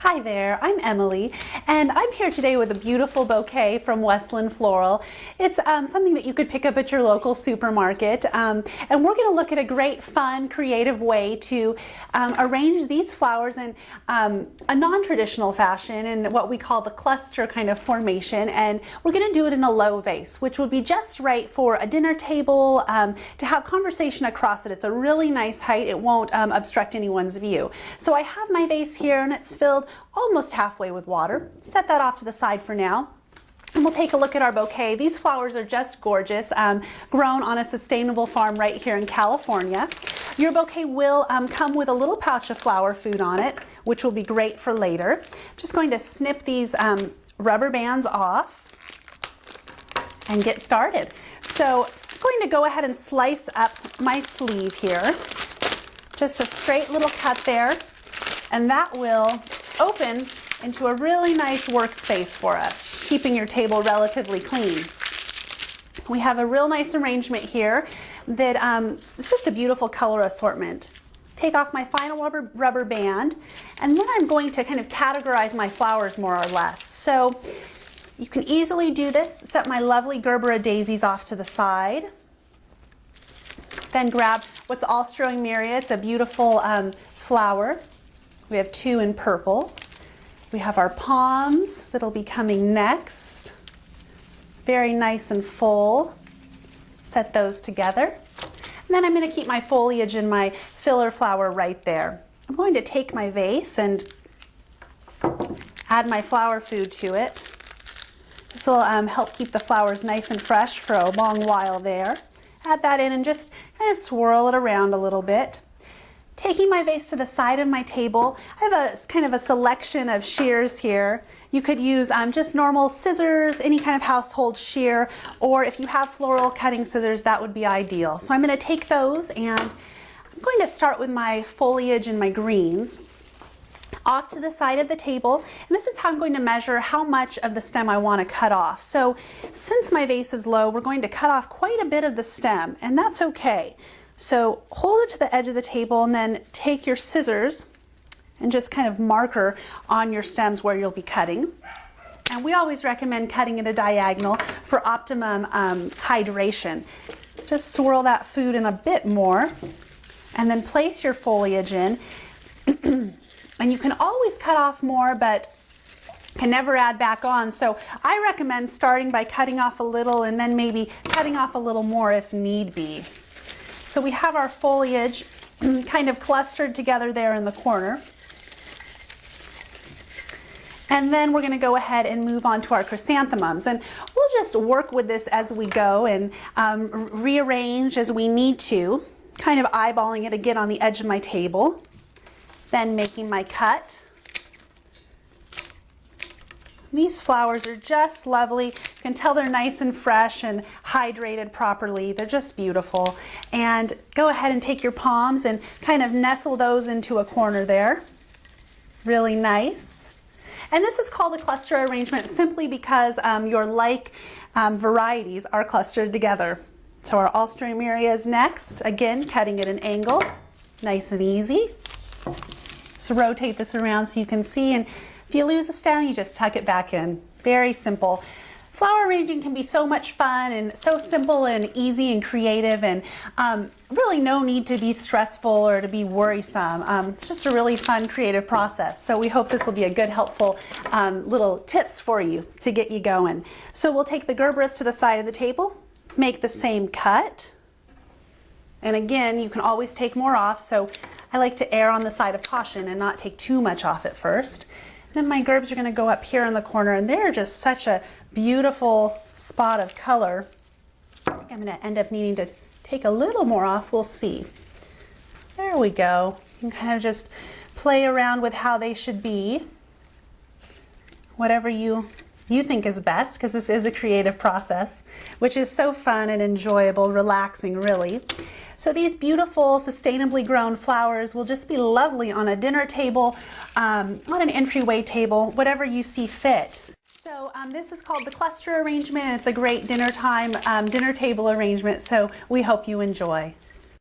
Hi there, I'm Emily, and I'm here today with a beautiful bouquet from Westland Floral. It's something that you could pick up at your local supermarket, and we're going to look at a great, fun, creative way to arrange these flowers in a non-traditional fashion in what we call the cluster kind of formation, and we're going to do it in a low vase, which would be just right for a dinner table to have conversation across it. It's a really nice height. It won't obstruct anyone's view. So I have my vase here, and it's filled almost halfway with water. Set that off to the side for now. And we'll take a look at our bouquet. These flowers are just gorgeous, grown on a sustainable farm right here in California. Your bouquet will come with a little pouch of flower food on it, which will be great for later. Just going to snip these rubber bands off and get started. So I'm going to go ahead and slice up my sleeve here. Just a straight little cut there, and that will open into a really nice workspace for us, keeping your table relatively clean. We have a real nice arrangement here that it's just a beautiful color assortment. Take off my final rubber band, and then I'm going to kind of categorize my flowers more or less. So you can easily do this. Set my lovely Gerbera daisies off to the side. Then grab what's Alstroemeria. It's a beautiful flower. We have two in purple. We have our palms that'll be coming next. Very nice and full. Set those together. And then I'm going to keep my foliage and my filler flower right there. I'm going to take my vase and add my flower food to it. This will help keep the flowers nice and fresh for a long while there. Add that in and just kind of swirl it around a little bit. Taking my vase to the side of my table, I have a kind of a selection of shears here. You could use just normal scissors, any kind of household shear, or if you have floral cutting scissors, that would be ideal. So I'm going to take those, and I'm going to start with my foliage and my greens off to the side of the table, and this is how I'm going to measure how much of the stem I want to cut off. So since my vase is low, we're going to cut off quite a bit of the stem, and that's okay. So hold it to the edge of the table and then take your scissors and just kind of marker on your stems where you'll be cutting. And we always recommend cutting at a diagonal for optimum hydration. Just swirl that food in a bit more and then place your foliage in. And you can always cut off more, but can never add back on. So I recommend starting by cutting off a little and then maybe cutting off a little more if need be. So we have our foliage kind of clustered together there in the corner. And then we're going to go ahead and move on to our chrysanthemums. And we'll just work with this as we go and rearrange as we need to, kind of eyeballing it again on the edge of my table. Then making my cut. These flowers are just lovely. You can tell they're nice and fresh and hydrated properly. They're just beautiful. And go ahead and take your palms and kind of nestle those into a corner there. Really nice. And this is called a cluster arrangement simply because your like varieties are clustered together. So our Alstroemeria is next. Again, cutting at an angle. Nice and easy. So rotate this around so you can see, and if you lose a stem, you just tuck it back in. Very simple. Flower arranging can be so much fun and so simple and easy and creative, and really no need to be stressful or to be worrisome. It's just a really fun, creative process. So we hope this will be a good, helpful little tips for you to get you going. So we'll take the Gerberas to the side of the table, make the same cut. And again, you can always take more off, so I like to err on the side of caution and not take too much off at first. Then my gerbs are going to go up here in the corner, and they're just such a beautiful spot of color. I think I'm going to end up needing to take a little more off. We'll see. There we go. You can kind of just play around with how they should be. Whatever you think is best, because this is a creative process, which is so fun and enjoyable, relaxing really. So these beautiful, sustainably grown flowers will just be lovely on a dinner table, on an entryway table, whatever you see fit. So this is called the cluster arrangement. It's a great dinner table arrangement, so we hope you enjoy.